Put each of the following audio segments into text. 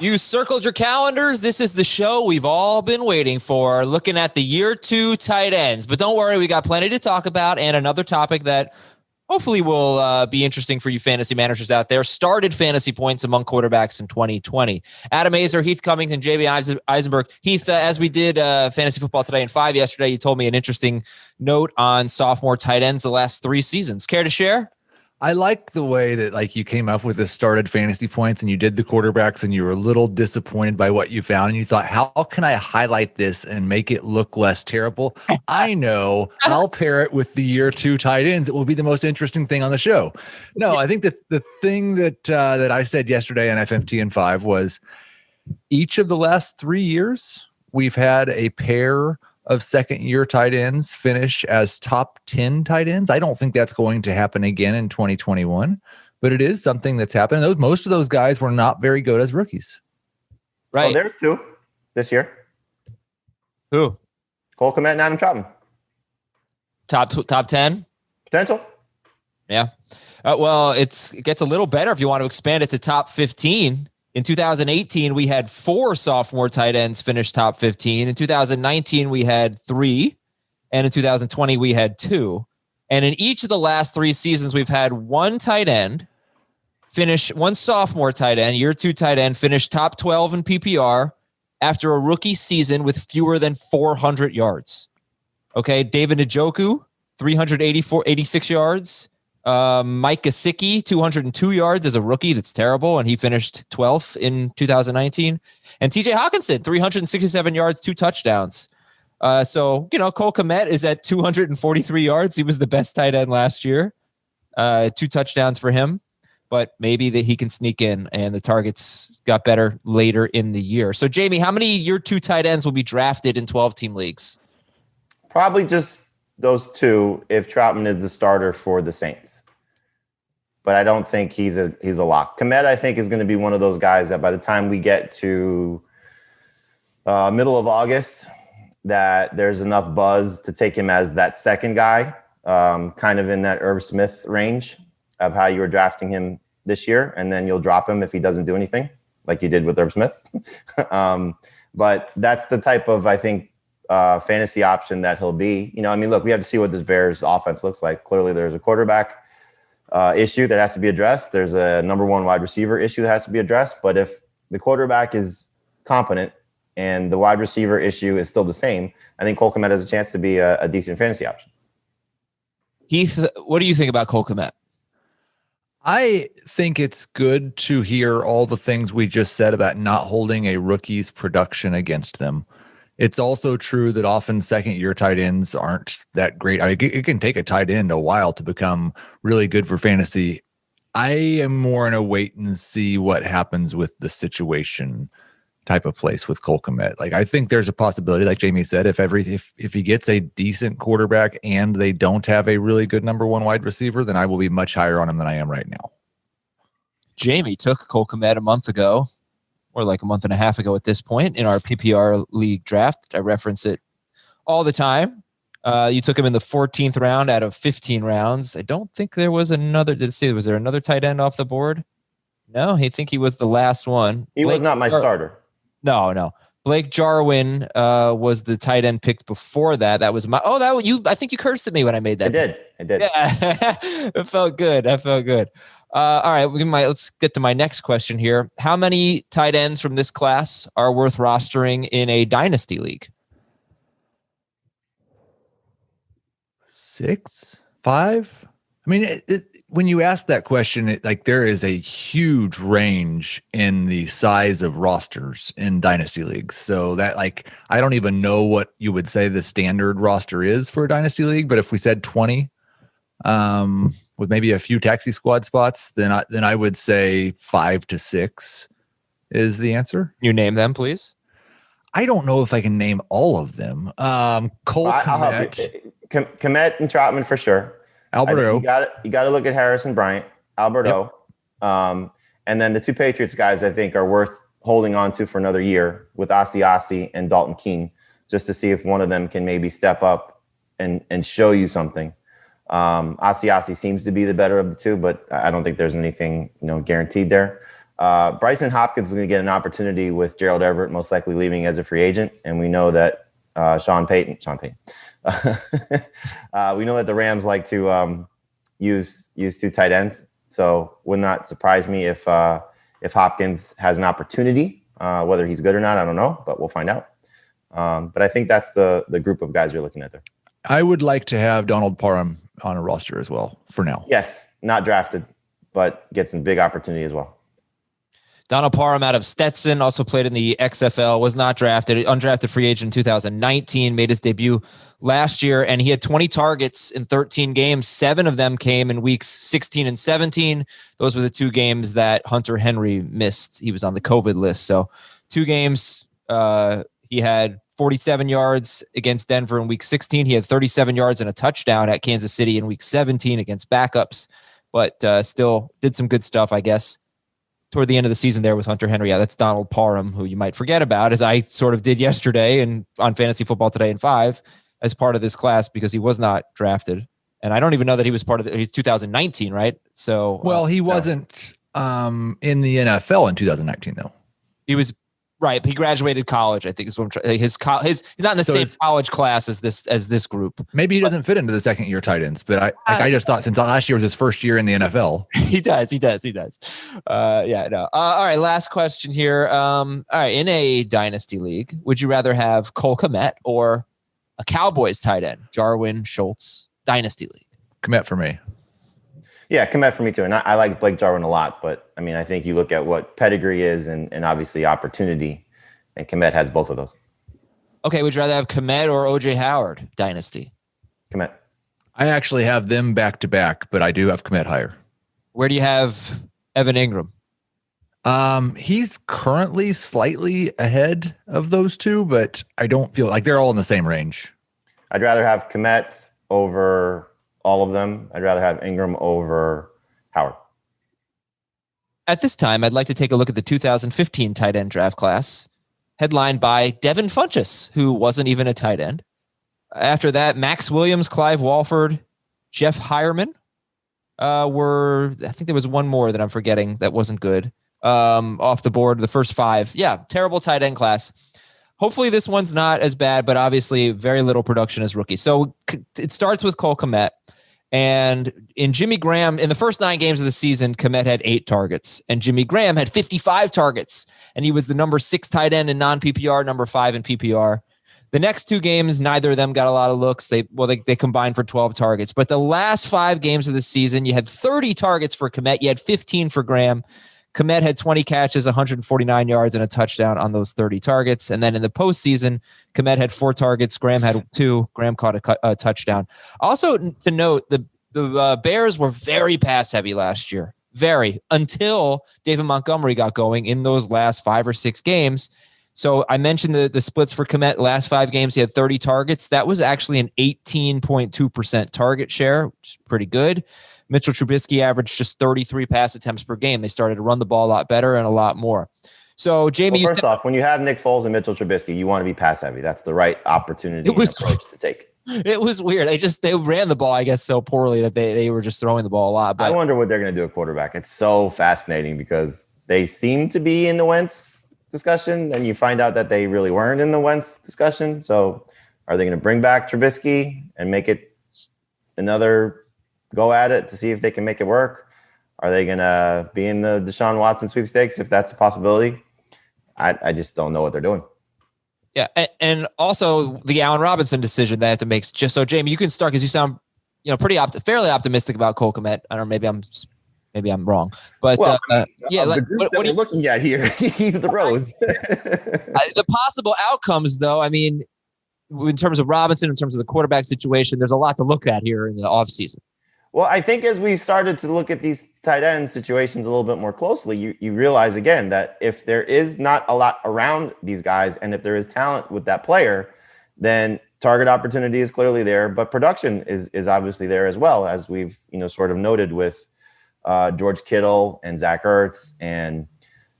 You circled your calendars. This is the show we've all been waiting for, looking at the year 2 tight ends. But don't worry, we got plenty to talk about and another topic that hopefully will be interesting for you fantasy managers out there. Started fantasy points among quarterbacks in 2020. Adam Azer, Heath Cummings, and JB Eisenberg. Heath, as we did Fantasy Football Today in 5 yesterday, you told me an interesting note on sophomore tight ends the last 3 seasons. Care to share? I like the way that you came up with the started fantasy points and you did the quarterbacks and you were a little disappointed by what you found and you thought, how can I highlight this and make it look less terrible? I know I'll pair it with the year 2 tight ends. It will be the most interesting thing on the show. No, I think that the thing that I said yesterday on FMT and 5 was each of the last 3 years, we've had a pair of second-year tight ends finish as top 10 tight ends. I don't think that's going to happen again in 2021, but it is something that's happened. Most of those guys were not very good as rookies. Right. Oh, there's 2 this year. Who? Cole Kmet and Adam Troutman. Top 10? Potential. Yeah. Well, it gets a little better if you want to expand it to top 15. In 2018, we had 4 sophomore tight ends finish top 15. In 2019, we had 3. And in 2020, we had 2. And in each of the last 3 seasons, we've had one sophomore tight end, year 2 tight end, finish top 12 in PPR after a rookie season with fewer than 400 yards. Okay, David Njoku, 86 yards. Mike Gesicki, 202 yards as a rookie. That's terrible. And he finished 12th in 2019. And TJ Hawkinson, 367 yards, 2 touchdowns. So Cole Kmet is at 243 yards. He was the best tight end last year. 2 touchdowns for him, but maybe that he can sneak in and the targets got better later in the year. So Jamie, how many year 2 tight ends will be drafted in 12-team leagues? Probably just those 2 if Troutman is the starter for the Saints. But I don't think he's a lock. Kmet, I think, is going to be one of those guys that by the time we get to middle of August, that there's enough buzz to take him as that second guy, kind of in that Irv Smith range of how you were drafting him this year. And then you'll drop him if he doesn't do anything like you did with Irv Smith. But that's the type of, I think, fantasy option that he'll be. Look, we have to see what this Bears offense looks like. Clearly, there's a quarterback issue that has to be addressed. There's a number 1 wide receiver issue that has to be addressed. But if the quarterback is competent and the wide receiver issue is still the same, I think Cole Kmet has a chance to be a decent fantasy option. Heath, what do you think about Cole Kmet? I think it's good to hear all the things we just said about not holding a rookie's production against them. It's also true that often second-year tight ends aren't that great. I mean, it can take a tight end a while to become really good for fantasy. I am more in a wait and see what happens with the situation type of place with Cole Kmet. I think there's a possibility, like Jamie said, if he gets a decent quarterback and they don't have a really good number 1 wide receiver, then I will be much higher on him than I am right now. Jamie took Cole Kmet a month ago, or like a month and a half ago at this point in our PPR league draft. I reference it all the time. You took him in the 14th round out of 15 rounds. I don't think there was another. Was there another tight end off the board? No, I think he was the last one. He was not my starter. No. Blake Jarwin was the tight end picked before that. That was my. I think you cursed at me when I made that. I did. Yeah, it felt good. All right, let's get to my next question here. How many tight ends from this class are worth rostering in a dynasty league? 6, 5. I mean, when you ask that question, there is a huge range in the size of rosters in dynasty leagues. So that I don't even know what you would say the standard roster is for a dynasty league. But if we said 20, with maybe a few taxi squad spots, then I would say 5 to 6 is the answer. You name them, please. I don't know if I can name all of them. Cole Kmet. Kmet and Troutman for sure. Alberto. You got to look at Harrison Bryant, Alberto. Yep. And then the 2 Patriots guys I think are worth holding on to for another year with Asiasi and Dalton Keene, just to see if one of them can maybe step up and show you something. Asiasi seems to be the better of the 2, but I don't think there's anything guaranteed there. Bryson Hopkins is going to get an opportunity with Gerald Everett most likely leaving as a free agent. And we know that Sean Payton. We know that the Rams like to use two tight ends. So would not surprise me if Hopkins has an opportunity. Whether he's good or not, I don't know, but we'll find out. But I think that's the group of guys you're looking at there. I would like to have Donald Parham on a roster as well for now. Yes, not drafted, but gets some big opportunity as well. Donald Parham out of Stetson, also played in the XFL, was not drafted, undrafted free agent in 2019, made his debut last year, and he had 20 targets in 13 games. 7 of them came in weeks 16 and 17. Those were the 2 games that Hunter Henry missed. He was on the COVID list. So 2 games, he had 47 yards against Denver in week 16. He had 37 yards and a touchdown at Kansas City in week 17 against backups, but still did some good stuff, I guess, toward the end of the season there with Hunter Henry. Yeah, that's Donald Parham, who you might forget about, as I sort of did yesterday and on Fantasy Football Today in 5 as part of this class because he was not drafted. And I don't even know that he was part of he's 2019, right? So, well, he wasn't in the NFL in 2019 though. He was right. He graduated college, I think is what I'm trying. He's not in the same college class as this group. Maybe he doesn't fit into the second year tight ends, but I just thought since last year was his first year in the NFL. He does. Yeah, no. All right. Last question here. All right. In a dynasty league, would you rather have Cole Kmet or a Cowboys tight end, Jarwin Schultz, dynasty league? Kmet for me. Yeah, Kmet for me too. And I like Blake Jarwin a lot, but I mean, I think you look at what pedigree is and obviously opportunity, and Kmet has both of those. Okay, would you rather have Kmet or OJ Howard, dynasty? Kmet. I actually have them back to back, but I do have Kmet higher. Where do you have Evan Ingram? He's currently slightly ahead of those two, but I don't feel like they're all in the same range. I'd rather have Kmet over all of them. I'd rather have Ingram over Howard. At this time, I'd like to take a look at the 2015 tight end draft class, headlined by Devin Funchess, who wasn't even a tight end. After that, Max Williams, Clive Walford, Jeff Hireman I think there was one more that I'm forgetting that wasn't good off the board, the first 5. Yeah, terrible tight end class. Hopefully this one's not as bad, but obviously very little production as rookie. So it starts with Cole Kmet. And in Jimmy Graham, in the first 9 games of the season, Kmet had 8 targets. And Jimmy Graham had 55 targets. And he was the number 6 tight end in non-PPR, number 5 in PPR. The next 2 games, neither of them got a lot of looks. They combined for 12 targets. But the last 5 games of the season, you had 30 targets for Kmet. You had 15 for Graham. Kmet had 20 catches, 149 yards, and a touchdown on those 30 targets. And then in the postseason, Kmet had 4 targets. Graham had 2. Graham caught a touchdown. Also to note, the Bears were very pass-heavy last year. Very. Until David Montgomery got going in those last 5 or 6 games. So I mentioned the splits for Kmet. Last 5 games, he had 30 targets. That was actually an 18.2% target share, which is pretty good. Mitchell Trubisky averaged just 33 pass attempts per game. They started to run the ball a lot better and a lot more. So, Jamie, first off, when you have Nick Foles and Mitchell Trubisky, you want to be pass heavy. That's the right opportunity and approach to take. It was weird. They ran the ball, I guess, so poorly that they were just throwing the ball a lot. But I wonder what they're going to do at quarterback. It's so fascinating because they seem to be in the Wentz discussion, and you find out that they really weren't in the Wentz discussion. So are they going to bring back Trubisky and make it another go at it to see if they can make it work? Are they going to be in the Deshaun Watson sweepstakes if that's a possibility? I just don't know what they're doing. Yeah, and also the Allen Robinson decision they have to make. Just so, Jamie, you can start because you sound, fairly optimistic about Cole Kmet. I don't know, maybe I'm wrong, but yeah, the group that we're looking at here, he's at the Rose. The possible outcomes, though, I mean, in terms of Robinson, in terms of the quarterback situation, there's a lot to look at here in the offseason. Well, I think as we started to look at these tight end situations a little bit more closely, you realize again that if there is not a lot around these guys and if there is talent with that player, then target opportunity is clearly there, but production is obviously there as well, as we've sort of noted with George Kittle and Zach Ertz and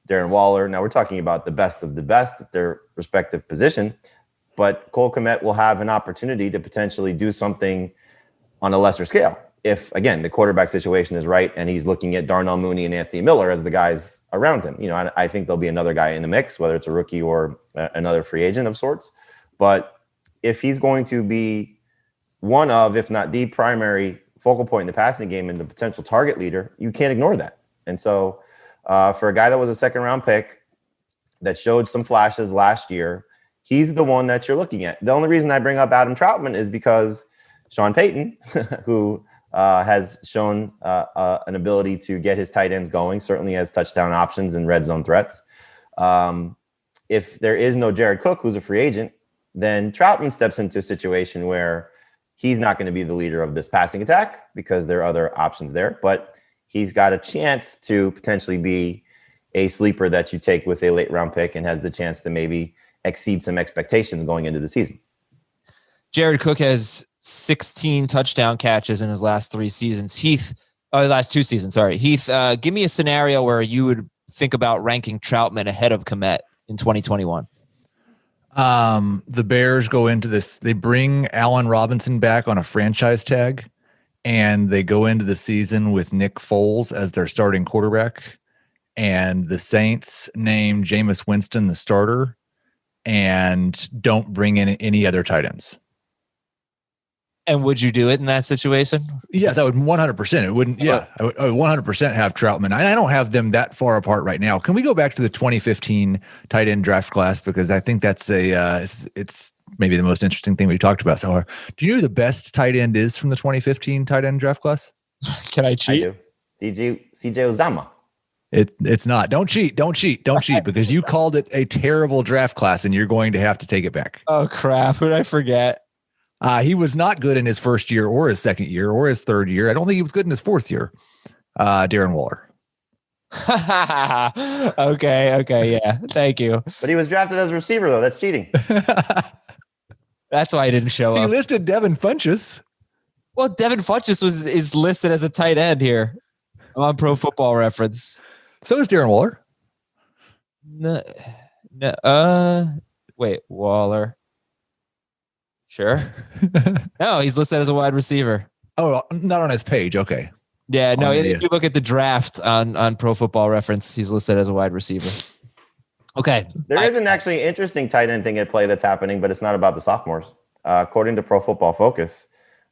Darren Waller. Now we're talking about the best of the best at their respective position, but Cole Kmet will have an opportunity to potentially do something on a lesser scale. if, again, the quarterback situation is right and he's looking at Darnell Mooney and Anthony Miller as the guys around him. I think there'll be another guy in the mix, whether it's a rookie or another free agent of sorts. But if he's going to be one of, if not the primary focal point in the passing game and the potential target leader, you can't ignore that. And so for a guy that was a second-round pick that showed some flashes last year, he's the one that you're looking at. The only reason I bring up Adam Troutman is because Sean Payton, who has shown an ability to get his tight ends going, certainly has touchdown options and red zone threats. If there is no Jared Cook, who's a free agent, then Troutman steps into a situation where he's not going to be the leader of this passing attack because there are other options there, but he's got a chance to potentially be a sleeper that you take with a late round pick and has the chance to maybe exceed some expectations going into the season. Jared Cook has 16 touchdown catches in his last 3 seasons. Last 2 seasons, sorry. Heath, give me a scenario where you would think about ranking Troutman ahead of Kmet in 2021. The Bears go into this. They bring Allen Robinson back on a franchise tag, and they go into the season with Nick Foles as their starting quarterback. And the Saints name Jameis Winston the starter and don't bring in any other tight ends. And would you do it in that situation? Yes, I would 100%. It wouldn't. Yeah, I would 100% have Troutman. I don't have them that far apart right now. Can we go back to the 2015 tight end draft class? Because I think that's it's maybe the most interesting thing we've talked about so far. Do you know who the best tight end is from the 2015 tight end draft class? Can I cheat? I do. CJ Uzama. It's not. Don't cheat. Don't cheat. Don't cheat because you called it a terrible draft class and you're going to have to take it back. Oh, crap. Who did I forget? He was not good in his first year or his second year or his third year. I don't think he was good in his fourth year. Darren Waller. Okay. Yeah. Thank you. But he was drafted as a receiver, though. That's cheating. That's why he didn't show He up. listed Devin Funchess. Well, Devin Funchess is listed as a tight end here. I'm on Pro Football Reference. So is Darren Waller. Wait, Waller. Sure. No, he's listed as a wide receiver. Oh, not on his page. Okay. Yeah, no, if you look at the draft on Pro Football Reference, he's listed as a wide receiver. Okay. There is an actually interesting tight end thing at play that's happening, but it's not about the sophomores. According to Pro Football Focus,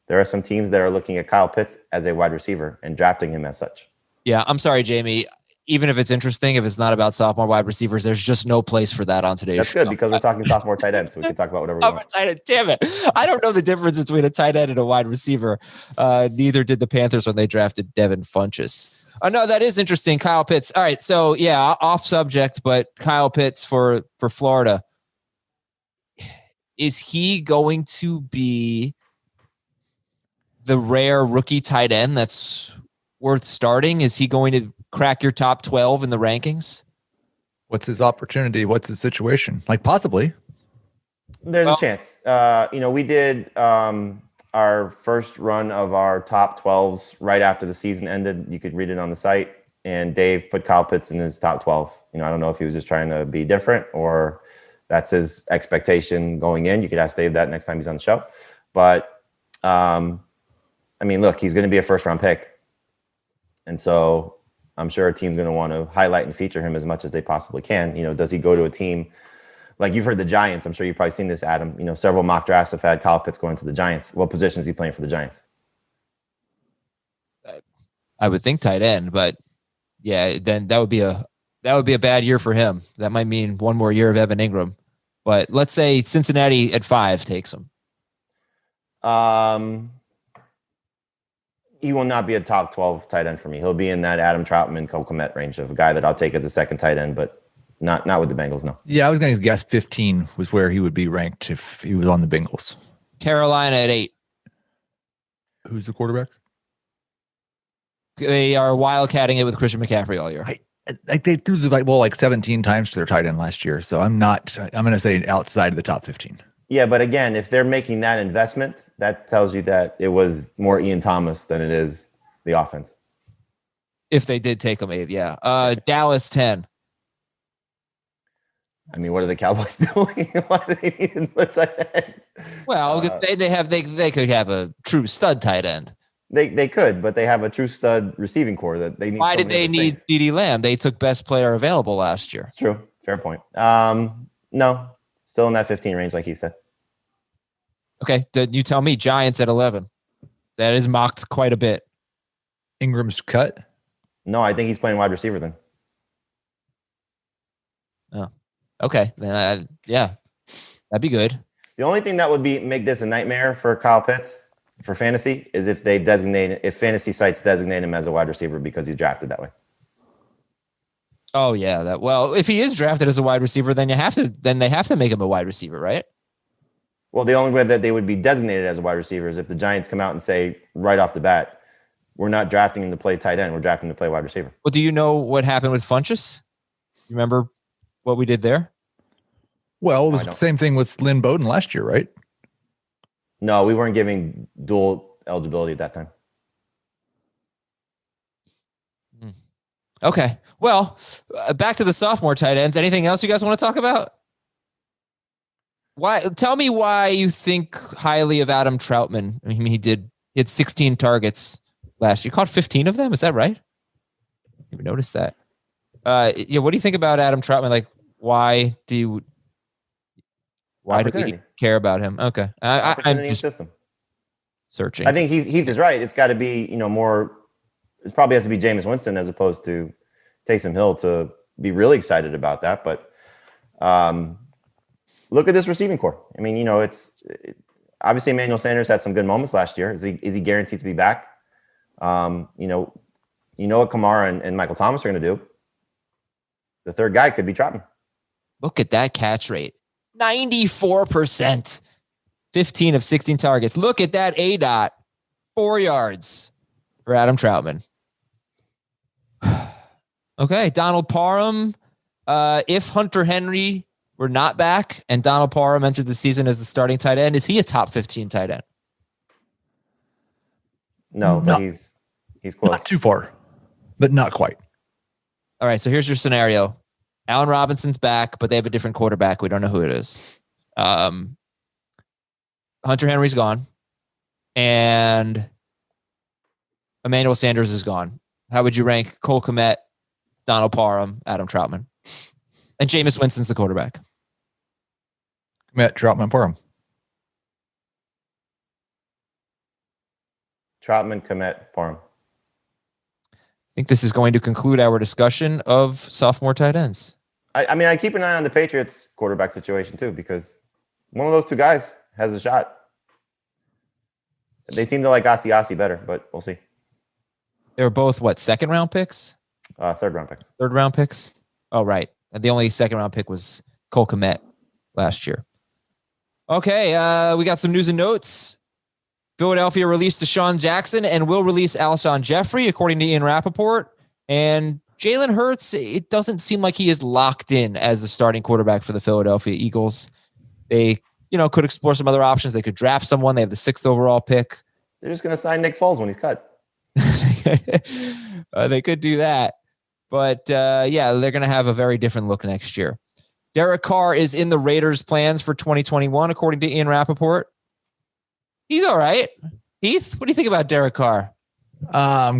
there are some teams that are looking at Kyle Pitts as a wide receiver and drafting him as such. Yeah, I'm sorry, Jamie. Even if it's interesting, if it's not about sophomore wide receivers, there's just no place for that on today's That's show. Good because we're talking sophomore tight ends, so we can talk about whatever we want. Tight end, damn it. I don't know the difference between a tight end and a wide receiver. Neither did the Panthers when they drafted Devin Funchess. No, that is interesting. Kyle Pitts. All right, so yeah, off subject, but Kyle Pitts for Florida. Is he going to be the rare rookie tight end that's worth starting? Is he going to crack your top 12 in the rankings? What's his opportunity? What's his situation? Like possibly. There's a chance. We did our first run of our top 12s right after the season ended. You could read it on the site. And Dave put Kyle Pitts in his top 12. I don't know if he was just trying to be different or that's his expectation going in. You could ask Dave that next time he's on the show. But, look, he's going to be a first-round pick. And so I'm sure a team's going to want to highlight and feature him as much as they possibly can. Does he go to a team like you've heard the Giants? I'm sure you've probably seen this, Adam. Several mock drafts have had Kyle Pitts going to the Giants. What position is he playing for the Giants? I would think tight end, but yeah, then that would be a bad year for him. That might mean one more year of Evan Ingram. But let's say Cincinnati at 5 takes him. He will not be a top 12 tight end for me. He'll be in that Adam Troutman, Kmet range of a guy that I'll take as a second tight end, but not with the Bengals, no. Yeah, I was going to guess 15 was where he would be ranked if he was on the Bengals. Carolina at 8. Who's the quarterback? They are wildcatting it with Christian McCaffrey all year. They threw the ball like 17 times to their tight end last year, so I'm going to say outside of the top 15. Yeah, but again, if they're making that investment, that tells you that it was more Ian Thomas than it is the offense. If they did take him 8, yeah. Dallas 10. What are the Cowboys doing? Why do they need a tight end? Well, because they could have a true stud tight end. They could, but they have a true stud receiving core that they need. Why did they need CeeDee Lamb? They took best player available last year. It's true. Fair point. No, still in that 15 range, like he said. Okay, you tell me. Giants at 11. That is mocked quite a bit. Ingram's cut. No, I think he's playing wide receiver then. Oh, okay. Yeah, that'd be good. The only thing that would make this a nightmare for Kyle Pitts for fantasy is if fantasy sites designate him as a wide receiver because he's drafted that way. Oh yeah, if he is drafted as a wide receiver, then they have to make him a wide receiver, right? Well, the only way that they would be designated as a wide receiver is if the Giants come out and say right off the bat, we're not drafting him to play tight end, we're drafting him to play wide receiver. Well, do you know what happened with Funchess? You remember what we did there? Well, it was the same thing with Lynn Bowden last year, right? No, we weren't giving dual eligibility at that time. Okay. Well, back to the sophomore tight ends. Anything else you guys want to talk about? Tell me why you think highly of Adam Troutman. I mean, he had 16 targets last year. You caught 15 of them. Is that right? I didn't even notice that. What do you think about Adam Troutman? Like, why do we care about him? Okay. I'm just system. Searching. I think Heath is right. It's got to be, more. It probably has to be Jameis Winston as opposed to Taysom Hill to be really excited about that. But look at this receiving core. I mean, obviously Emmanuel Sanders had some good moments last year. Is he guaranteed to be back? What Kamara and Michael Thomas are going to do. The third guy could be Troutman. Look at that catch rate. 94%. 15 of 16 targets. Look at that ADOT. 4 yards for Adam Troutman. Okay, Donald Parham. If Hunter Henry were not back and Donald Parham entered the season as the starting tight end, is he a top 15 tight end? No, but he's close. Not too far, but not quite. All right, so here's your scenario. Allen Robinson's back, but they have a different quarterback. We don't know who it is. Hunter Henry's gone, and Emmanuel Sanders is gone. How would you rank Cole Kmet, Donald Parham, Adam Troutman? And Jameis Winston's the quarterback. Kmet, Troutman, Parham. Troutman, Kmet, Parham. I think this is going to conclude our discussion of sophomore tight ends. I keep an eye on the Patriots quarterback situation too, because one of those two guys has a shot. They seem to like Asiasi better, but we'll see. They were both, second round picks? Third round picks. Third round picks? Oh, right. And the only second round pick was Cole Kmet last year. Okay, we got some news and notes. Philadelphia released Deshaun Jackson and will release Alshon Jeffrey, according to Ian Rappaport. And Jalen Hurts, it doesn't seem like he is locked in as the starting quarterback for the Philadelphia Eagles. They, could explore some other options. They could draft someone. They have the 6th overall pick. They're just going to sign Nick Foles when he's cut. They could do that. But, they're going to have a very different look next year. Derek Carr is in the Raiders' plans for 2021, according to Ian Rappaport. He's all right. Heath, what do you think about Derek Carr?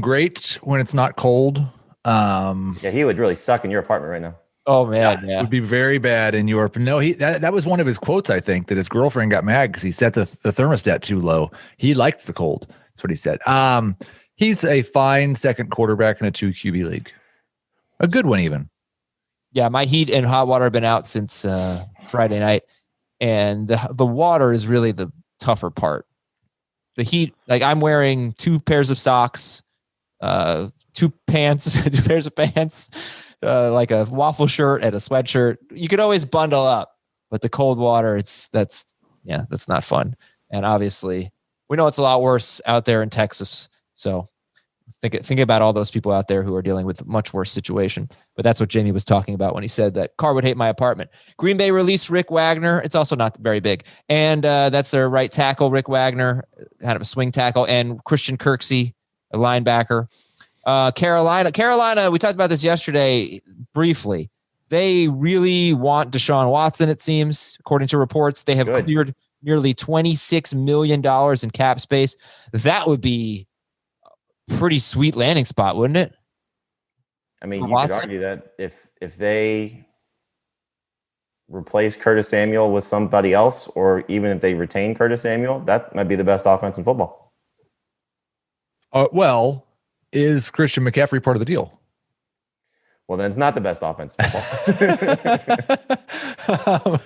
Great when it's not cold. He would really suck in your apartment right now. Oh man, It would be very bad in Europe. No, that was one of his quotes, I think, that his girlfriend got mad because he set the thermostat too low. He liked the cold. That's what he said. He's a fine second quarterback in a 2 QB league. A good one even. Yeah, my heat and hot water have been out since Friday night. And the water is really the tougher part. The heat, I'm wearing 2 pairs of socks, 2 pants, 2 pairs of pants, like a waffle shirt and a sweatshirt. You could always bundle up, but the cold water, that's not fun. And obviously, we know it's a lot worse out there in Texas. So think about all those people out there who are dealing with a much worse situation. But that's what Jamie was talking about when he said that Carr would hate my apartment. Green Bay released Rick Wagner. It's also not very big. And that's their right tackle, Rick Wagner, kind of a swing tackle, and Christian Kirksey, a linebacker. Carolina, we talked about this yesterday briefly. They really want Deshaun Watson, it seems, according to reports. They have cleared nearly $26 million in cap space. That would be pretty sweet landing spot, wouldn't it? I mean, you Watson? could argue that if they replace Curtis Samuel with somebody else, or even if they retain Curtis Samuel, that might be the best offense in football. Well, is Christian McCaffrey part of the deal? Well, then it's not the best offense in football.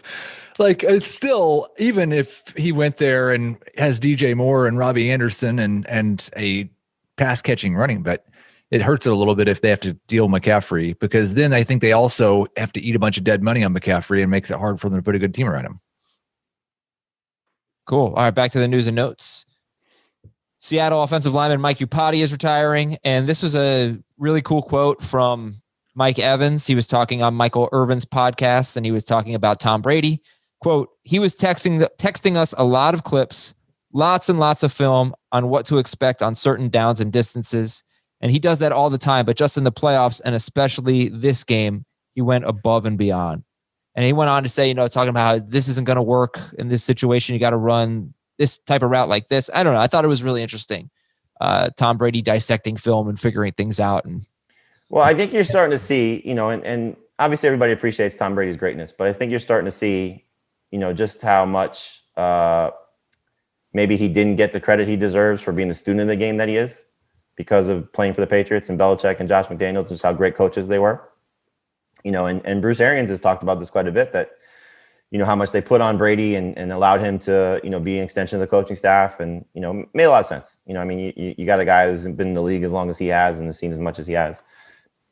Like, it's still, even if he went there and has DJ Moore and Robbie Anderson and a pass catching running, but it hurts it a little bit if they have to deal McCaffrey, because then I think they also have to eat a bunch of dead money on McCaffrey and makes it hard for them to put a good team around him. Cool. All right, back to the news and notes. Seattle offensive lineman Mike Iupati is retiring, and this was a really cool quote from Mike Evans. He was talking on Michael Irvin's podcast, and he was talking about Tom Brady. Quote, he was texting us a lot of clips, lots and lots of film on what to expect on certain downs and distances. And he does that all the time, but just in the playoffs and especially this game, he went above and beyond. And he went on to say, talking about how this isn't going to work in this situation. You got to run this type of route like this. I don't know. I thought it was really interesting. Tom Brady dissecting film and figuring things out. And well, I think you're starting to see, and obviously everybody appreciates Tom Brady's greatness, but I think you're starting to see, just how much maybe he didn't get the credit he deserves for being the student of the game that he is, because of playing for the Patriots and Belichick and Josh McDaniels, just how great coaches they were. And Bruce Arians has talked about this quite a bit, that, how much they put on Brady and allowed him to, be an extension of the coaching staff, and, made a lot of sense. I mean, you got a guy who's been in the league as long as he has and has seen as much as he has.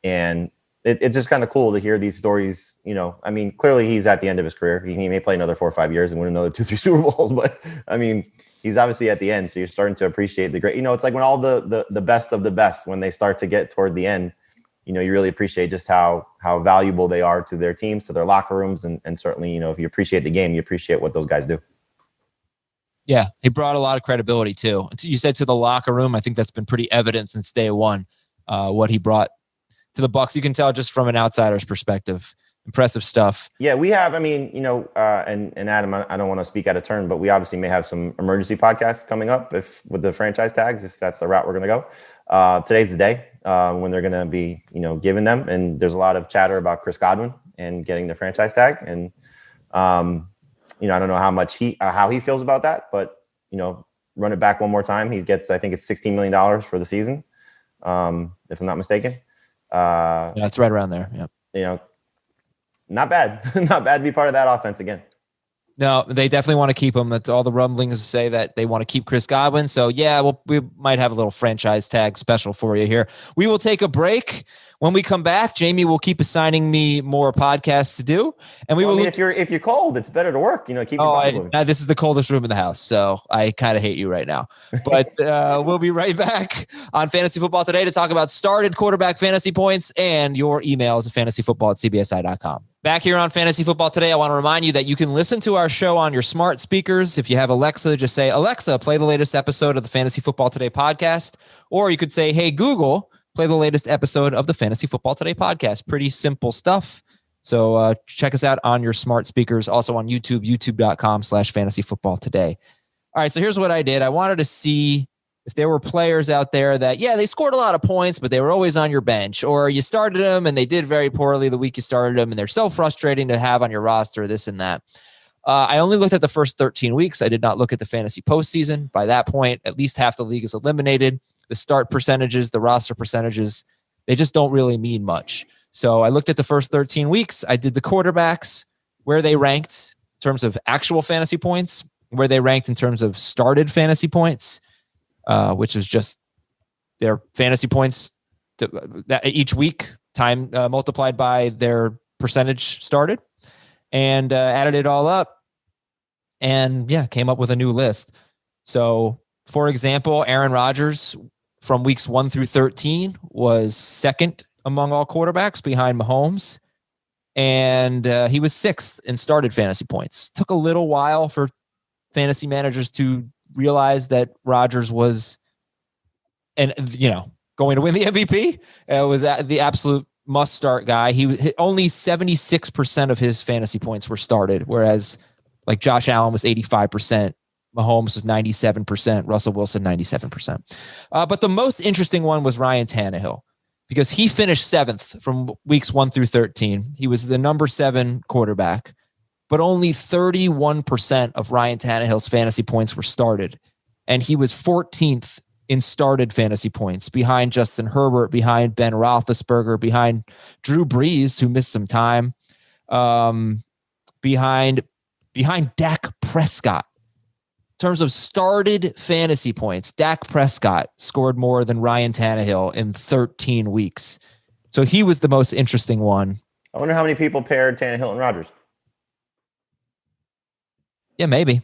And it's just kind of cool to hear these stories. I mean, clearly he's at the end of his career. He may play another 4 or 5 years and win another 2-3 Super Bowls, but I mean, he's obviously at the end. So you're starting to appreciate the great, it's like when all the best of the best, when they start to get toward the end, you really appreciate just how valuable they are to their teams, to their locker rooms. And certainly, if you appreciate the game, you appreciate what those guys do. Yeah, he brought a lot of credibility too. You said to the locker room. I think that's been pretty evident since day one, what he brought to the Bucs. You can tell just from an outsider's perspective. Impressive stuff. Yeah, we have, and Adam, I don't want to speak out of turn, but we obviously may have some emergency podcasts coming up with the franchise tags, if that's the route we're going to go. Today's the day when they're going to be, giving them. And there's a lot of chatter about Chris Godwin and getting the franchise tag. And, I don't know how he feels about that, but, run it back one more time. He gets, I think it's $16 million for the season, if I'm not mistaken. Yeah, it's right around there. Yeah. Not bad. Not bad to be part of that offense again. No, they definitely want to keep him. That's all the rumblings say, that they want to keep Chris Godwin. So yeah, we might have a little franchise tag special for you here. We will take a break. When we come back, Jamie will keep assigning me more podcasts to do, and we will. If you're cold, it's better to work. Keep. This is the coldest room in the house, so I kind of hate you right now. But we'll be right back on Fantasy Football Today to talk about started quarterback fantasy points and your emails at fantasyfootball@cbsi.com. Back here on Fantasy Football Today, I want to remind you that you can listen to our show on your smart speakers. If you have Alexa, just say, Alexa, play the latest episode of the Fantasy Football Today podcast. Or you could say, hey, Google, play the latest episode of the Fantasy Football Today podcast. Pretty simple stuff. So check us out on your smart speakers. Also on YouTube, youtube.com/fantasyfootballtoday. All right, so here's what I did. I wanted to see if there were players out there that, they scored a lot of points, but they were always on your bench, or you started them and they did very poorly the week you started them, and they're so frustrating to have on your roster, this and that. I only looked at the first 13 weeks. I did not look at the fantasy postseason. By that point, at least half the league is eliminated. The start percentages, the roster percentages, they just don't really mean much. So I looked at the first 13 weeks. I did the quarterbacks, where they ranked in terms of actual fantasy points, where they ranked in terms of started fantasy points, which is just their fantasy points that each week time multiplied by their percentage started, and added it all up, and came up with a new list. So, for example, Aaron Rodgers from weeks 1 through 13 was second among all quarterbacks behind Mahomes, and he was sixth in started fantasy points. Took a little while for fantasy managers to realize that Rodgers was, going to win the MVP. It was the absolute must-start guy. He only 76% of his fantasy points were started, whereas like Josh Allen was 85%, Mahomes was 97%. Russell Wilson, 97%. But the most interesting one was Ryan Tannehill, because he finished 7th from weeks 1 through 13. He was the number 7 quarterback, but only 31% of Ryan Tannehill's fantasy points were started. And he was 14th in started fantasy points, behind Justin Herbert, behind Ben Roethlisberger, behind Drew Brees, who missed some time, behind Dak Prescott. In terms of started fantasy points, Dak Prescott scored more than Ryan Tannehill in 13 weeks. So he was the most interesting one. I wonder how many people paired Tannehill and Rodgers. Yeah, maybe.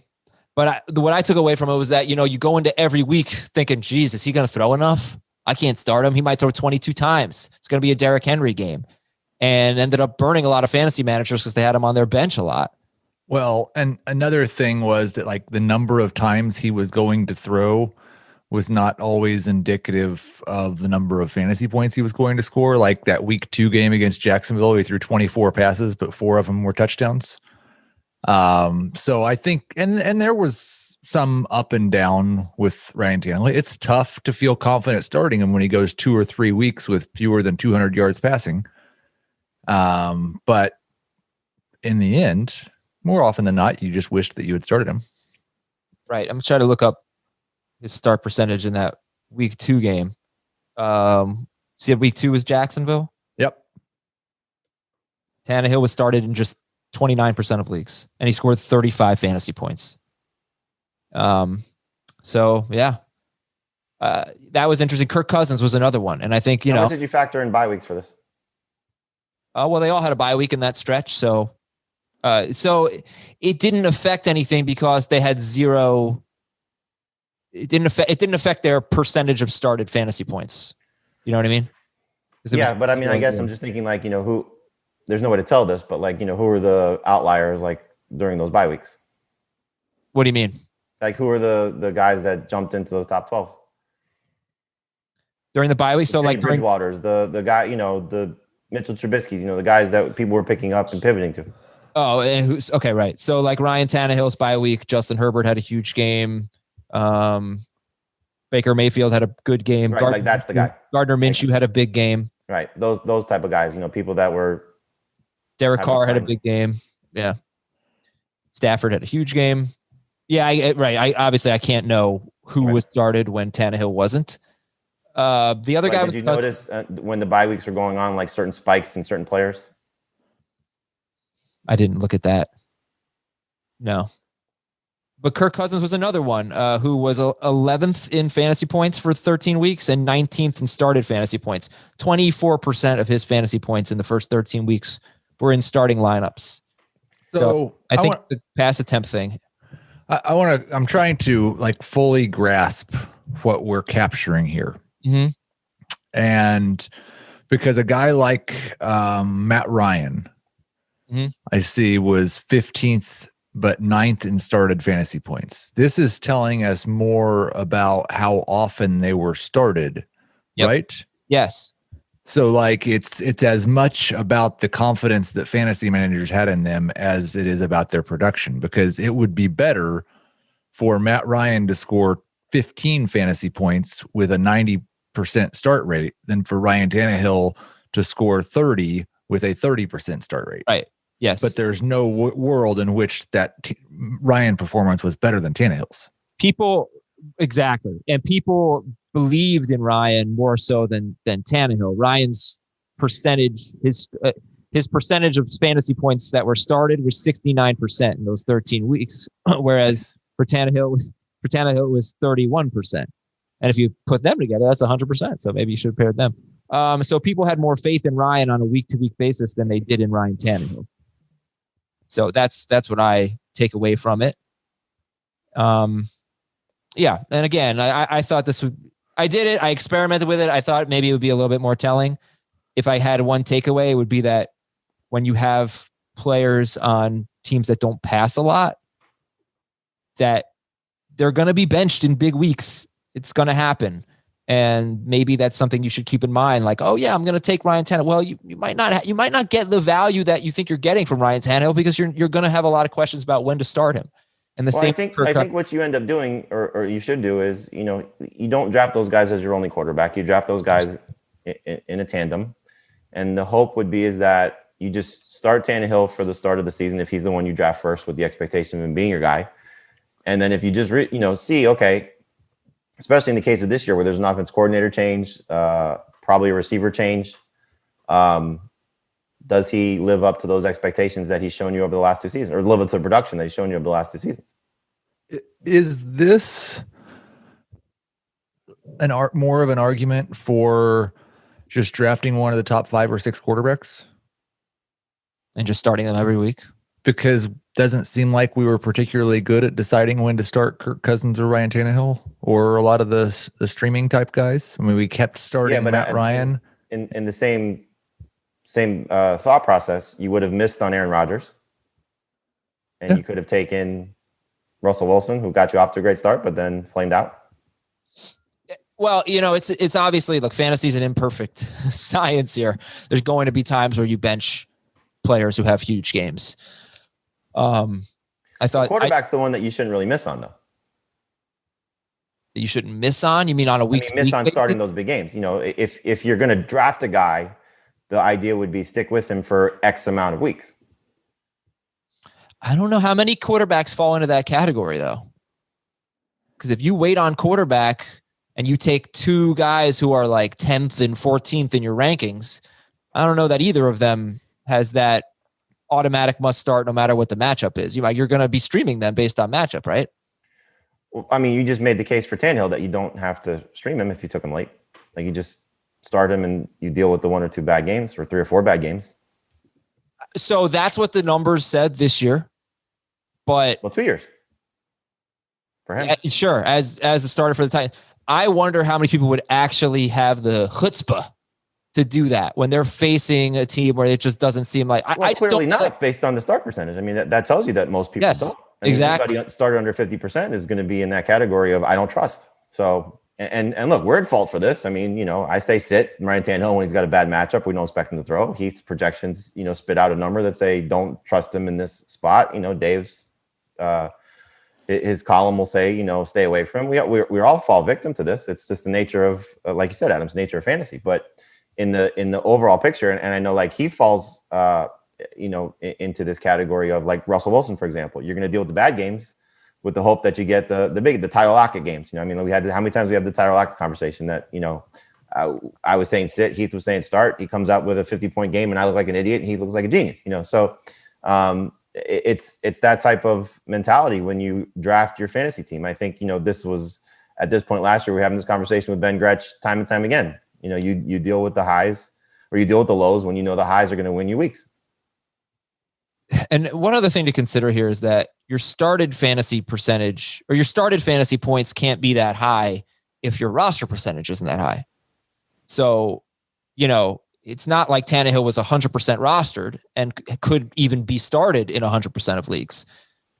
But what I took away from it was that, you go into every week thinking, geez, is he going to throw enough? I can't start him. He might throw 22 times. It's going to be a Derrick Henry game. And ended up burning a lot of fantasy managers because they had him on their bench a lot. Well, and another thing was that like the number of times he was going to throw was not always indicative of the number of fantasy points he was going to score. Like that week 2 game against Jacksonville, he threw 24 passes, but 4 of them were touchdowns. So I think, and there was some up and down with Ryan Tannehill. It's tough to feel confident starting him when he goes 2 or 3 weeks with fewer than 200 yards passing. But in the end, more often than not, you just wished that you had started him. Right. I'm trying to look up his start percentage in that week 2 game. See, week 2 was Jacksonville. Yep. Tannehill was started in just 29% of leagues, and he scored 35 fantasy points. So yeah, that was interesting. Kirk Cousins was another one. And I think, how much did you factor in bye weeks for this? Well, they all had a bye week in that stretch. So it didn't affect anything because they had 0. It didn't affect their percentage of started fantasy points. You know what I mean? Yeah, but I mean, I guess I'm just thinking like, who, there's no way to tell this, but like, who are the outliers like during those bye weeks? What do you mean? Like who are the guys that jumped into those top 12 during the bye week? So like Bridgewaters, the guy, the Mitchell Trubisky's, the guys that people were picking up and pivoting to. Oh, and who's okay, right? So like Ryan Tannehill's bye week, Justin Herbert had a huge game. Baker Mayfield had a good game. Right, like that's the guy. Gardner Minshew had a big game. Right, those type of guys. People that were. Derek Carr had a big game. Yeah. Stafford had a huge game. Yeah, right. I can't know who was started when Tannehill wasn't. The other guy. Did you notice when the bye weeks were going on, like certain spikes in certain players? I didn't look at that. No. But Kirk Cousins was another one who was 11th in fantasy points for 13 weeks and 19th in started fantasy points. 24% of his fantasy points in the first 13 weeks were in starting lineups. So I think the pass attempt thing. I'm trying to like fully grasp what we're capturing here. Mm-hmm. And because a guy like Matt Ryan, mm-hmm. I see was 15th, but 9th in started fantasy points. This is telling us more about how often they were started, right? Yes. So like it's as much about the confidence that fantasy managers had in them as it is about their production, because it would be better for Matt Ryan to score 15 fantasy points with a 90% start rate than for Ryan Tannehill to score 30 with a 30% start rate. Right. Yes. But there's no world in which that Ryan performance was better than Tannehill's. Exactly. And people believed in Ryan more so than Tannehill. Ryan's percentage, his percentage of fantasy points that were started was 69% in those 13 weeks, whereas for Tannehill was 31%. And if you put them together, that's 100%. So maybe you should have paired them. So people had more faith in Ryan on a week-to-week basis than they did in Ryan Tannehill. So that's what I take away from it. Yeah. And again, I thought I did it. I experimented with it. I thought maybe it would be a little bit more telling. If I had one takeaway, it would be that when you have players on teams that don't pass a lot, that they're going to be benched in big weeks. It's going to happen. And maybe that's something you should keep in mind. Like, oh yeah, I'm going to take Ryan Tannehill. Well, you might not get the value that you think you're getting from Ryan Tannehill because you're going to have a lot of questions about when to start him. And the Well, same. I think what you end up doing, or you should do, is you don't draft those guys as your only quarterback. You draft those guys in a tandem, and the hope would be is that you just start Tannehill for the start of the season if he's the one you draft first, with the expectation of him being your guy, and then if you just see, okay, especially in the case of this year where there's an offense coordinator change, probably a receiver change. Does he live up to those expectations that he's shown you over the last 2 seasons, or live up to the production that he's shown you over the last 2 seasons? Is this more of an argument for just drafting one of the top 5 or 6 quarterbacks and just starting them every week? Because it doesn't seem like we were particularly good at deciding when to start Kirk Cousins or Ryan Tannehill or a lot of the streaming type guys. I mean, we kept starting Matt Ryan. In the same thought process, you would have missed on Aaron Rodgers, and you could have taken Russell Wilson, who got you off to a great start, but then flamed out. Well, it's obviously, look, fantasy is an imperfect science here. There's going to be times where you bench players who have huge games. I thought quarterback's the one that you shouldn't really miss on, though. You shouldn't miss on? You mean on a week? Miss on starting those big games. If you're going to draft a guy, the idea would be stick with him for X amount of weeks. I don't know how many quarterbacks fall into that category, though. Because if you wait on quarterback and you take 2 guys who are like 10th and 14th in your rankings, I don't know that either of them has that automatic must start no matter what the matchup is. You're going to be streaming them based on matchup, right? Well, I mean, you just made the case for Tannehill that you don't have to stream him if you took him late. Like, you just start him and you deal with the 1 or 2 bad games, or 3 or 4 bad games. So that's what the numbers said this year. But 2 years for him. Yeah, sure. As a starter for the Titans, I wonder how many people would actually have the chutzpah to do that when they're facing a team where it just doesn't seem like. Well, clearly not based on the start percentage. I mean, that tells you that most people don't. Exactly. Anybody started under 50% is going to be in that category of I don't trust. So, and look, we're at fault for this. I mean, I say sit Ryan Tannehill when he's got a bad matchup. We don't expect him to throw. Heath's projections, spit out a number that say don't trust him in this spot. Dave's his column will say, stay away from him. We're all fall victim to this. It's just the nature of, like you said, Adam's nature of fantasy. But in the overall picture, and I know like Heath falls, into this category of like Russell Wilson, for example. You're going to deal with the bad games with the hope that you get the Tyler Lockett games. How many times we have the Tyler Lockett conversation that, I was saying sit, Heath was saying start. He comes out with a 50-point game and I look like an idiot and he looks like a genius, So it's that type of mentality when you draft your fantasy team. I think, this was at this point last year, we were having this conversation with Ben Gretsch time and time again. You deal with the highs or you deal with the lows when the highs are going to win you weeks. And one other thing to consider here is that your started fantasy percentage or your started fantasy points can't be that high if your roster percentage isn't that high. So, it's not like Tannehill was 100% rostered and could even be started in 100% of leagues.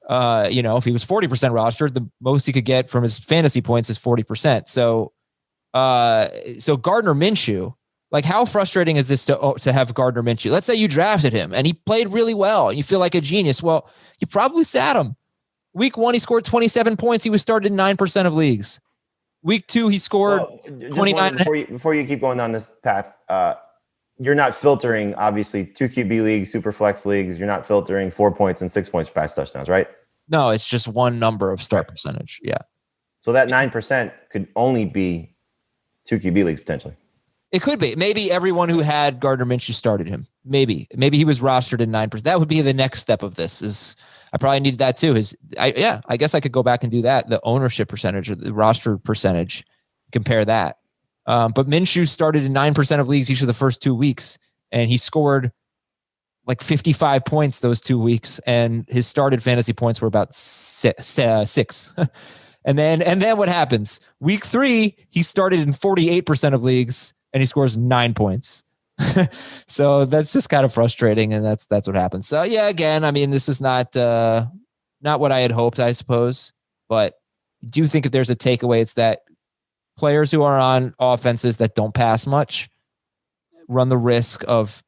If he was 40% rostered, the most he could get from his fantasy points is 40%. So Gardner Minshew, like, how frustrating is this to have Gardner Minshew? Let's say you drafted him and he played really well and you feel like a genius. Well, you probably sat him. Week 1, he scored 27 points. He was started in 9% of leagues. Week 2, he scored 29. Before you keep going on this path, you're not filtering, obviously, 2 QB leagues, super flex leagues. You're not filtering 4 points and 6 points for pass touchdowns, right? No, it's just one number of start percentage. Yeah. So that 9% could only be 2 QB leagues potentially. It could be. Maybe everyone who had Gardner Minshew started him. Maybe he was rostered in 9%. That would be the next step of this. I probably needed that too. I guess I could go back and do that. The ownership percentage or the roster percentage, compare that. But Minshew started in 9% of leagues each of the first 2 weeks, and he scored like 55 points those 2 weeks, and his started fantasy points were about 6. And then what happens? Week 3, he started in 48% of leagues, and he scores 9 points. So that's just kind of frustrating, and that's what happens. So yeah, again, I mean, this is not what I had hoped, I suppose. But I do think if there's a takeaway, it's that players who are on offenses that don't pass much run the risk of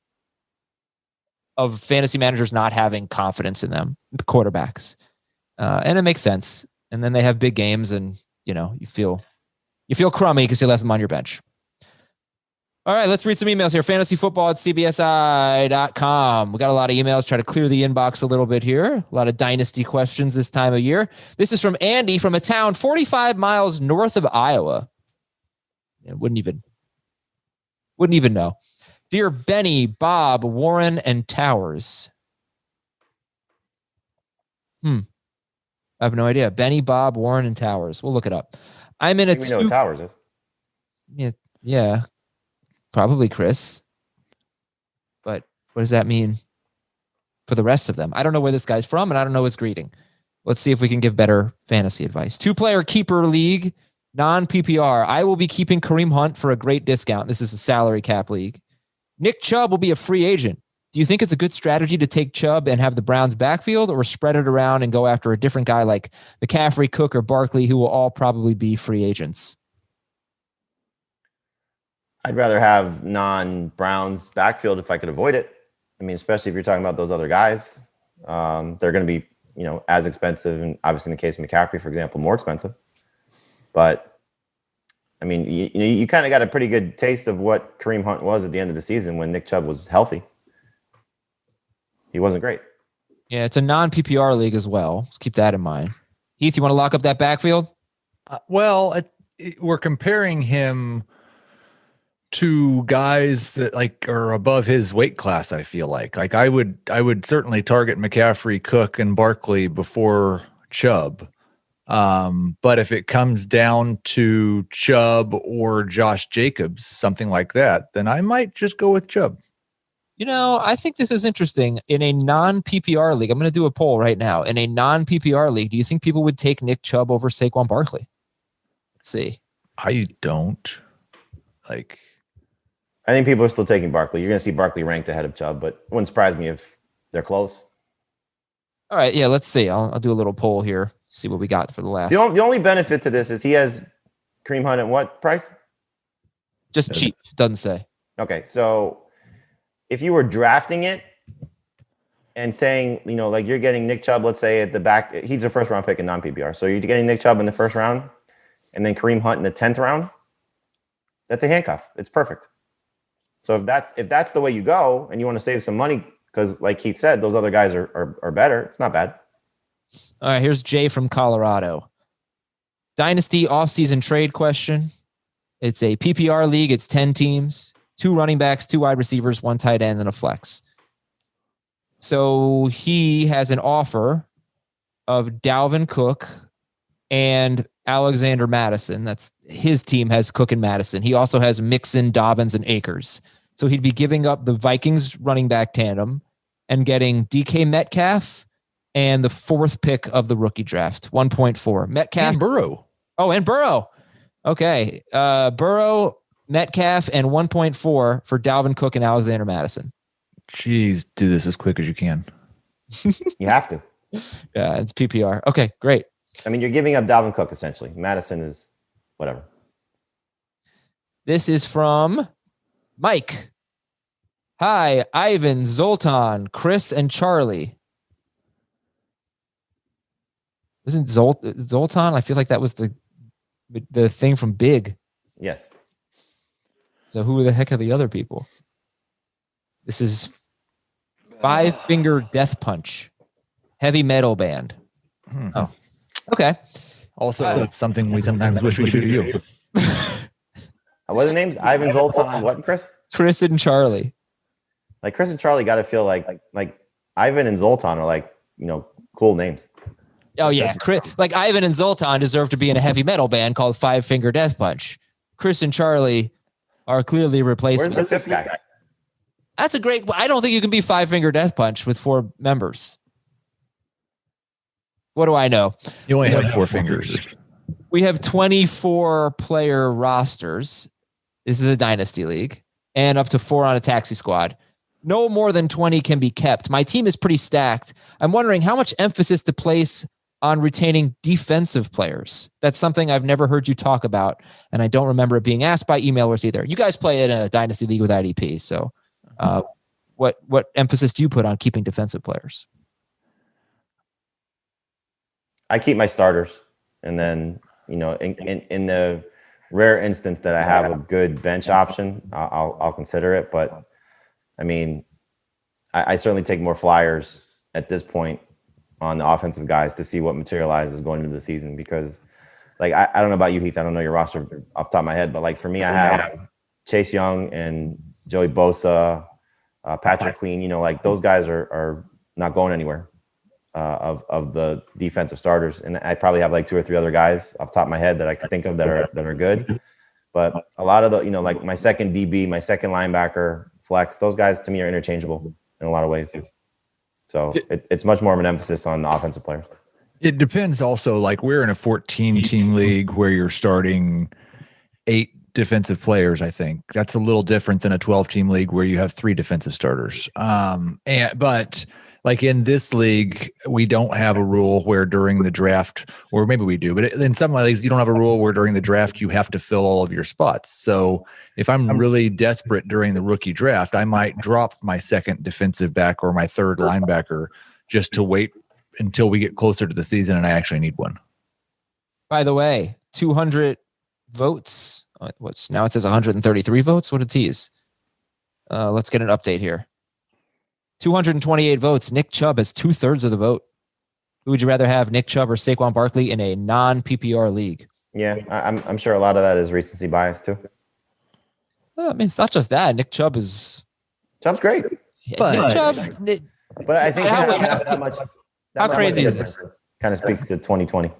fantasy managers not having confidence in them, the quarterbacks. And it makes sense. And then they have big games, and you feel crummy because you left them on your bench. All right, let's read some emails here. fantasyfootball@cbsi.com. We got a lot of emails. Try to clear the inbox a little bit here. A lot of dynasty questions this time of year. This is from Andy from a town 45 miles north of Iowa. Wouldn't even know. Dear Benny, Bob, Warren, and Towers. I have no idea. Benny, Bob, Warren, and Towers. We'll look it up. I'm in a. We know what Towers is. Yeah. Probably Chris. But what does that mean for the rest of them? I don't know where this guy's from, and I don't know his greeting. Let's see if we can give better fantasy advice. 2-player keeper league, non-PPR. I will be keeping Kareem Hunt for a great discount. This is a salary cap league. Nick Chubb will be a free agent. Do you think it's a good strategy to take Chubb and have the Browns backfield, or spread it around and go after a different guy like McCaffrey, Cook, or Barkley, who will all probably be free agents? I'd rather have non-Browns backfield if I could avoid it. I mean, especially if you're talking about those other guys. They're going to be, as expensive, and obviously in the case of McCaffrey, for example, more expensive. But I mean, you kind of got a pretty good taste of what Kareem Hunt was at the end of the season when Nick Chubb was healthy. He wasn't great. Yeah, it's a non-PPR league as well. Let's keep that in mind. Heath, you want to lock up that backfield? We're comparing him to guys that are above his weight class. I feel like I would certainly target McCaffrey, Cook, and Barkley before Chubb. But if it comes down to Chubb or Josh Jacobs, something like that, then I might just go with Chubb. I think this is interesting. In a non-PPR league, I'm going to do a poll right now. In a non-PPR league, do you think people would take Nick Chubb over Saquon Barkley? Let's see. I don't. I think people are still taking Barkley. You're going to see Barkley ranked ahead of Chubb, but it wouldn't surprise me if they're close. All right, yeah, let's see. I'll do a little poll here, see what we got for the last. The only benefit to this is he has Kareem Hunt at what price? Just cheap, doesn't say. Okay, so if you were drafting it and saying, you're getting Nick Chubb, let's say at the back, he's a first-round pick in non-PPR. So you're getting Nick Chubb in the first round and then Kareem Hunt in the 10th round, that's a handcuff. It's perfect. So if that's the way you go and you want to save some money, because like Keith said, those other guys are better, it's not bad. All right, here's Jay from Colorado. Dynasty offseason trade question. It's a PPR league. It's 10 teams, 2 running backs, 2 wide receivers, 1 tight end, and a flex. So he has an offer of Dalvin Cook and Alexander Madison. That's his team has Cook and Madison. He also has Mixon, Dobbins, and Akers. So he'd be giving up the Vikings running back tandem and getting DK Metcalf and the 4th pick of the rookie draft, 1.4. Metcalf. And Burrow. Oh, and Burrow. Okay. Burrow, Metcalf, and 1.4 for Dalvin Cook and Alexander Madison. Jeez, do this as quick as you can. You have to. Yeah, it's PPR. Okay, great. I mean, you're giving up Dalvin Cook, essentially. Madison is whatever. This is from Mike. Hi, Ivan, Zoltan, Chris, and Charlie. Isn't Zoltan? I feel like that was the thing from Big. Yes. So who the heck are the other people? This is Five Finger Death Punch. Heavy metal band. Oh, okay. Also, something we sometimes wish we could do. What are the names? Ivan, Zoltan, what, Chris? Chris and Charlie. Like Chris and Charlie got to feel like Ivan and Zoltan are cool names. Oh yeah, like Ivan and Zoltan deserve to be in a heavy metal band called Five Finger Death Punch. Chris and Charlie are clearly replacements. Where's the 5th guy? That's a great. I don't think you can be Five Finger Death Punch with 4 members. What do I know? You only have 4 fingers. We have 24 player rosters. This is a dynasty league, and up to 4 on a taxi squad. No more than 20 can be kept. My team is pretty stacked. I'm wondering how much emphasis to place on retaining defensive players. That's something I've never heard you talk about, and I don't remember it being asked by emailers either. You guys play in a dynasty league with IDP, so what emphasis do you put on keeping defensive players? I keep my starters, and then in the rare instance that I have a good bench option, I'll consider it. But I mean, I certainly take more flyers at this point on the offensive guys to see what materializes going into the season, because like I don't know about you, Heath. I don't know your roster off the top of my head, but like for me, I have Chase Young and Joey Bosa, Patrick Queen. Like those guys are not going anywhere of the defensive starters, and I probably have like 2 or 3 other guys off the top of my head that I can think of that are good. But a lot of the like my second DB, my second linebacker, flex, those guys to me are interchangeable in a lot of ways. So it's much more of an emphasis on the offensive players. It depends also, like we're in a 14-team league where you're starting 8 defensive players. I think that's a little different than a 12-team league where you have 3 defensive starters. But like in this league, we don't have a rule where during the draft, or maybe we do, but in some leagues, you don't have a rule where during the draft, you have to fill all of your spots. So if I'm really desperate during the rookie draft, I might drop my second defensive back or my third linebacker just to wait until we get closer to the season and I actually need one. By the way, 200 votes. Now it says 133 votes. What a tease. Let's get an update here. 228 votes. Nick Chubb has 2/3 of the vote. Who would you rather have, Nick Chubb or Saquon Barkley in a non-PPR league? Yeah, I'm sure a lot of that is recency bias too. Well, I mean, it's not just that. Nick Chubb is... Chubb's great. But I think that much... How crazy is this? Kind of speaks to 2020.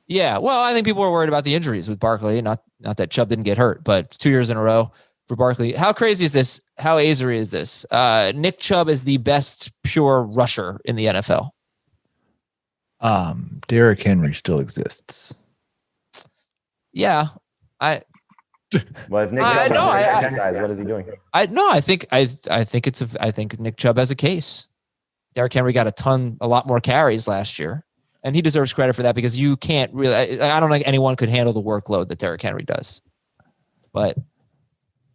Yeah, well, I think people were worried about the injuries with Barkley. Not that Chubb didn't get hurt, but 2 years in a row for Barkley. How crazy is this? How azery is this? Nick Chubb is the best pure rusher in the NFL. Derrick Henry still exists. Yeah, Well, if Nick Chubb what is he doing? I think Nick Chubb has a case. Derrick Henry got a lot more carries last year, and he deserves credit for that because you can't really. I don't think anyone could handle the workload that Derrick Henry does. But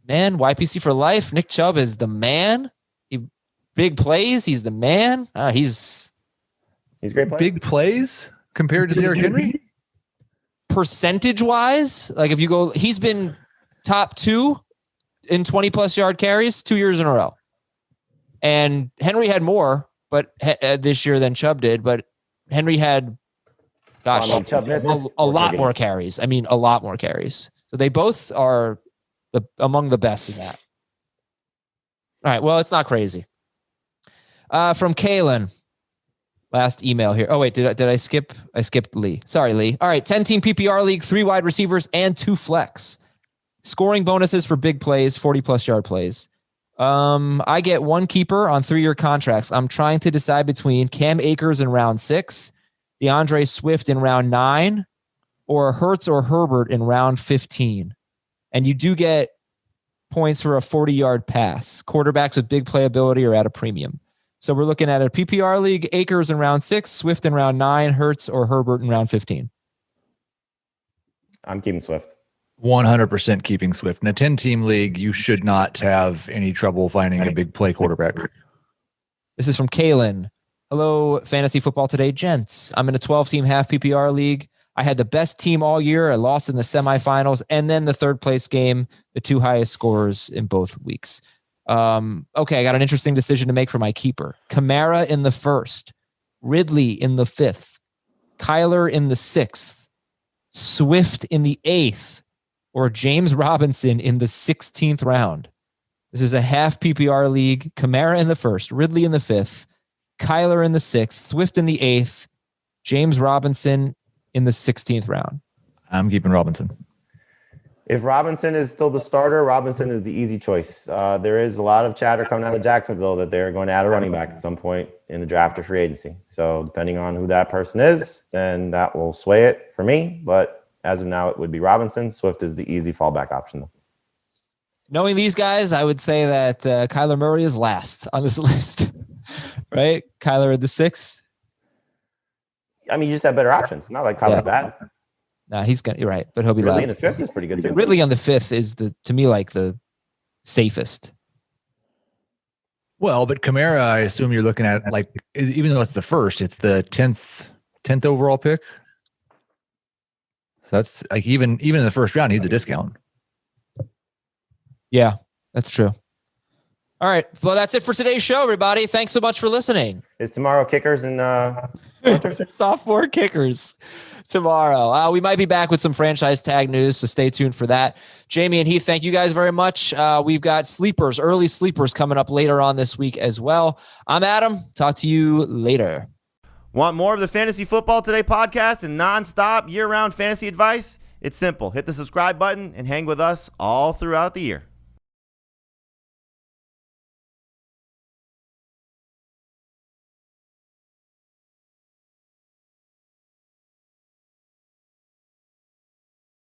man, YPC for life. Nick Chubb is the man. Big plays. He's the man. He's great player. Big plays compared to Derrick Henry. Percentage wise, like if you go, he's been top 2 in 20+ yard carries 2 years in a row, and Henry had more, but this year than Chubb did. But Henry had, Chubb missed a lot more carries. I mean, a lot more carries. So they both are among the best in that. All right. Well, it's not crazy. From Kalen. Last email here. Oh, wait, did I skip? I skipped Lee. Sorry, Lee. All right, 10-team PPR league, 3 wide receivers and 2 flex. Scoring bonuses for big plays, 40+ yard plays. I get 1 keeper on 3-year contracts. I'm trying to decide between Cam Akers in round 6, DeAndre Swift in round 9, or Hurts or Herbert in round 15. And you do get points for a 40-yard pass. Quarterbacks with big playability are at a premium. So we're looking at a PPR league, Akers in round 6, Swift in round 9, Hurts or Herbert in round 15. I'm keeping Swift. 100% keeping Swift. In a 10-team league, you should not have any trouble finding a big play quarterback. This is from Kalen. Hello, Fantasy Football Today, gents. I'm in a 12-team half PPR league. I had the best team all year. I lost in the semifinals and then the 3rd place game, the 2 highest scorers in both weeks. Okay, I got an interesting decision to make for my keeper. Kamara in the 1st, Ridley in the 5th, Kyler in the 6th, Swift in the 8th, or James Robinson in the 16th round. This is a half PPR league. Kamara in the 1st, Ridley in the 5th, Kyler in the 6th, Swift in the 8th, James Robinson in the 16th round. I'm keeping Robinson. If Robinson is still the starter, Robinson is the easy choice. There is a lot of chatter coming out of Jacksonville that they're going to add a running back at some point in the draft or free agency. So depending on who that person is, then that will sway it for me. But as of now, it would be Robinson. Swift is the easy fallback option, though. Knowing these guys, I would say that Kyler Murray is last on this list, right? Kyler in the 6th. I mean, you just have better options. Not like Kyler's bad. No, you're right, but he'll be Ridley last. in the 5th is pretty good too. Ridley on the 5th is to me like the safest. Well, but Kamara, I assume you're looking at, like, even though it's the 1st, it's the 10th 10th overall pick. So that's like even in the first round, he's a discount. Yeah, that's true. All right. Well, that's it for today's show, everybody. Thanks so much for listening. Is tomorrow kickers and sophomore kickers tomorrow? We might be back with some franchise tag news, so stay tuned for that. Jamie and Heath, thank you guys very much. We've got early sleepers coming up later on this week as well. I'm Adam. Talk to you later. Want more of the Fantasy Football Today podcast and nonstop year-round fantasy advice? It's simple. Hit the subscribe button and hang with us all throughout the year.